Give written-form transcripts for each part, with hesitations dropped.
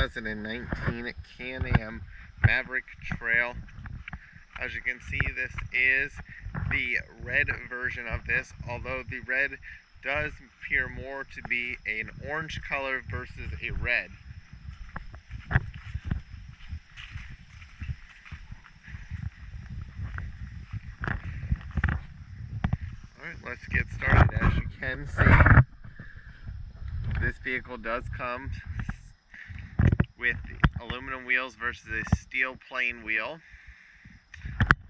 2019 Can-Am Maverick Trail. As you can see, this is the red version of this, although the red does appear more to be an orange color versus a red. Alright, let's get started. As you can see, this vehicle does come with aluminum wheels versus a steel plain wheel.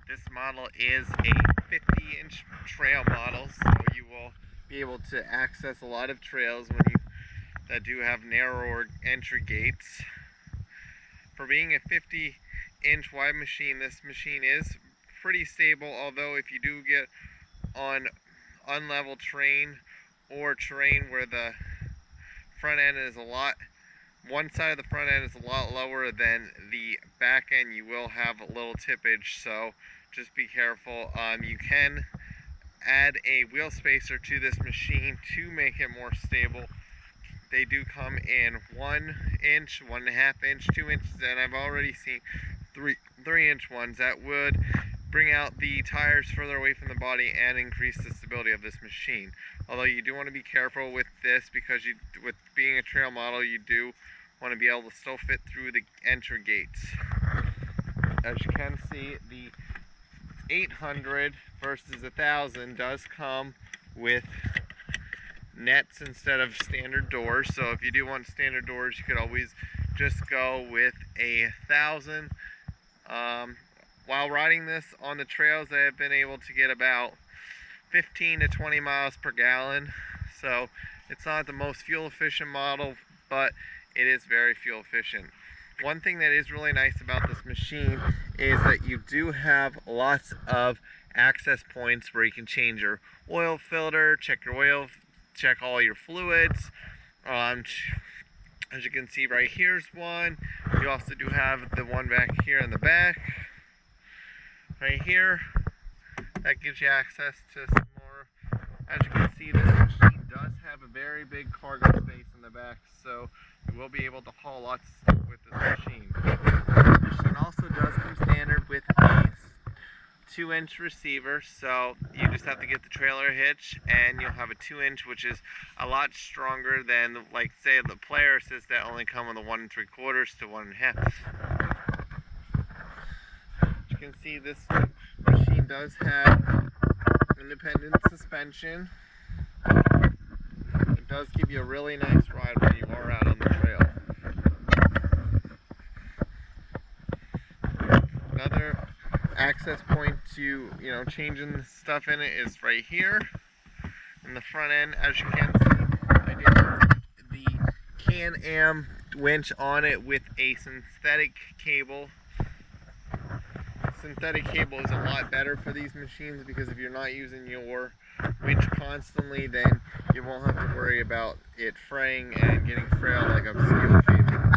This model is a 50-inch trail model, so you will be able to access a lot of trails that do have narrower entry gates. For being a 50-inch wide machine, this machine is pretty stable, although if you do get on unlevel terrain or terrain where the front end is one side of the front end is a lot lower than the back end, you will have a little tippage, so just be careful. You can add a wheel spacer to this machine to make it more stable. They do come in 1 inch, 1.5 inch, 2 inches, and I've already seen 3-inch ones that would bring out the tires further away from the body and increase the stability of this machine. Although you do want to be careful with this, because with being a trail model, you do want to be able to still fit through the entry gates. As you can see, the 800 versus 1000 does come with nets instead of standard doors. So if you do want standard doors, you could always just go with 1,000. While riding this on the trails, I have been able to get about 15 to 20 miles per gallon. So it's not the most fuel efficient model, but it is very fuel efficient. One thing that is really nice about this machine is that you do have lots of access points where you can change your oil filter, check your oil, check all your fluids. As you can see, right here's one. You also do have the one back here in the back. Right here, that gives you access to some more. As you can see, this machine does have a very big cargo space in the back, so you will be able to haul lots of stuff with this machine. This machine also does come standard with a 2-inch receiver, so you just have to get the trailer hitch and you'll have a 2-inch, which is a lot stronger than, like, say, the Polaris that only come with a 1 3/4 to 1.5. You can see this machine does have independent suspension. It does give you a really nice ride when you are out on the trail. Another access point to, changing the stuff in it is right here in the front end. As you can see, I did put the Can-Am winch on it with a synthetic cable. Synthetic cable is a lot better for these machines, because if you're not using your winch constantly, then you won't have to worry about it fraying and getting frail like a steel cable.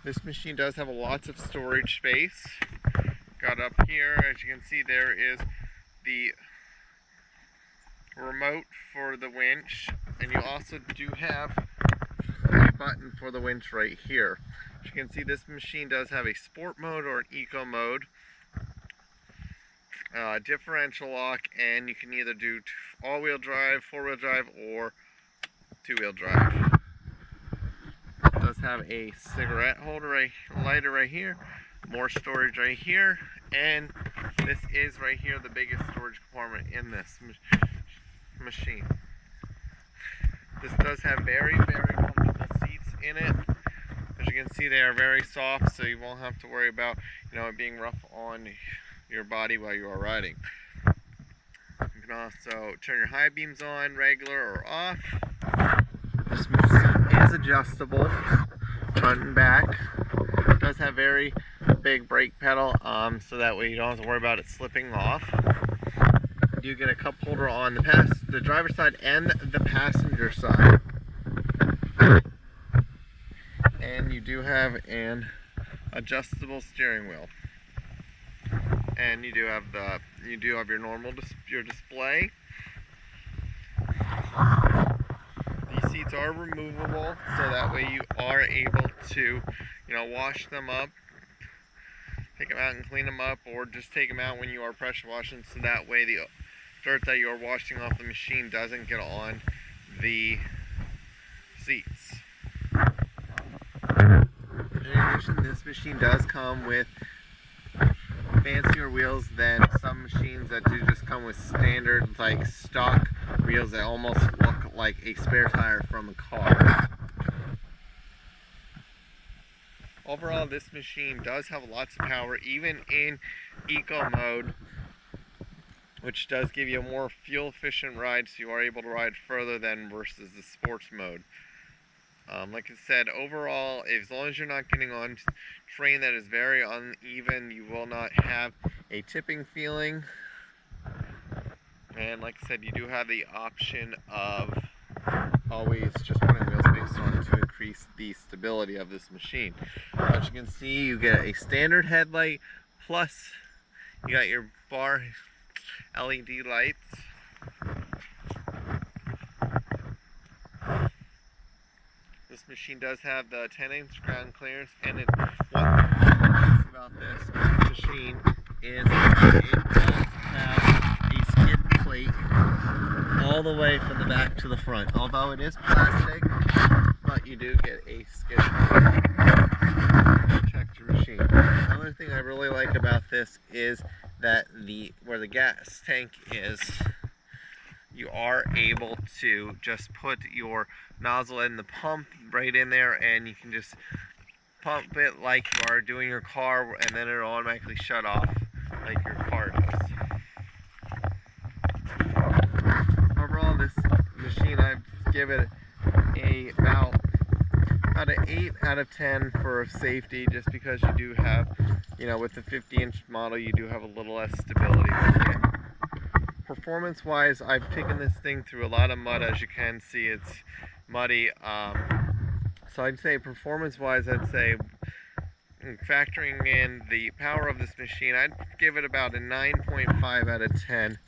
This machine does have lots of storage space. Got up here, as you can see, there is the remote for the winch, and you also do have a button for the winch right here. As you can see, this machine does have a sport mode or an eco mode, differential lock, and you can either do all-wheel drive, 4-wheel drive, or 2-wheel drive. It does have a cigarette holder lighter right here, more storage right here, and this is right here the biggest storage compartment in this machine. This does have very, very comfortable seats in it. As you can see, they are very soft, so you won't have to worry about it being rough on your body while you are riding. You can also turn your high beams on, regular or off. This machine is adjustable front and back. It does have very big brake pedal, so that way you don't have to worry about it slipping off. You do get a cup holder on the driver's side and the passenger side. And you do have an adjustable steering wheel. And you do have your normal your display. These seats are removable, so that way you are able to, wash them up, take them out and clean them up, or just take them out when you are pressure washing, so that way the dirt that you are washing off the machine doesn't get on the seats. In addition, this machine does come with fancier wheels than some machines that do just come with standard, like, stock wheels that almost look like a spare tire from a car. Overall, this machine does have lots of power, even in eco mode, which does give you a more fuel efficient ride, so you are able to ride further than versus the sports mode. Like I said, overall, as long as you're not getting on terrain that is very uneven, you will not have a tipping feeling. And like I said, you do have the option of always just putting wheel space on to increase the stability of this machine. As you can see, you get a standard headlight, plus you got your bar LED lights. This machine does have the 10-inch ground clearance, and what I like about this machine is it does have a skid plate all the way from the back to the front. Although it is plastic, but you do get a skid plate to protect your machine. Another thing I really like about this is that where the gas tank is, you are able to just put your nozzle in the pump right in there, and you can just pump it like you are doing your car, and then it'll automatically shut off like your car does. Overall, this machine, I'd give it about an 8 out of 10 for safety, just because you do have, with the 50-inch model, you do have a little less stability with it. Performance wise, I've taken this thing through a lot of mud. As you can see, it's muddy. So I'd say performance wise, I'd say factoring in the power of this machine, I'd give it about a 9.5 out of 10.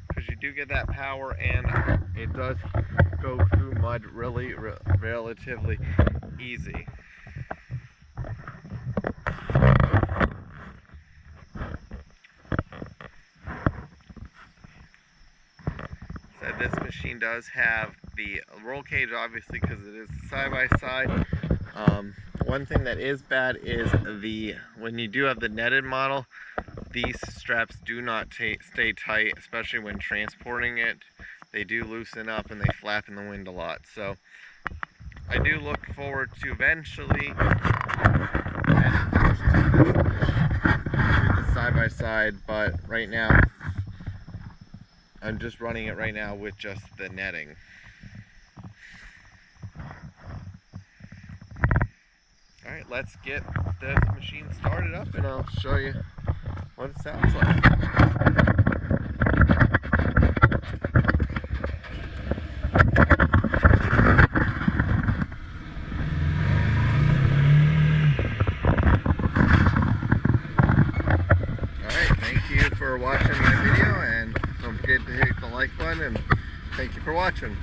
Because you do get that power, and it does go through mud really relatively easy. This machine does have the roll cage, obviously, because it is side-by-side. One thing that is bad is when you do have the netted model, these straps do not stay tight, especially when transporting it. They do loosen up and they flap in the wind a lot. So I do look forward to eventually do the side-by-side, but right now I'm just running it right now with just the netting. Alright, let's get this machine started up and I'll show you what it sounds like. Alright, thank you for watching my video, and don't forget to hit the like button, and thank you for watching.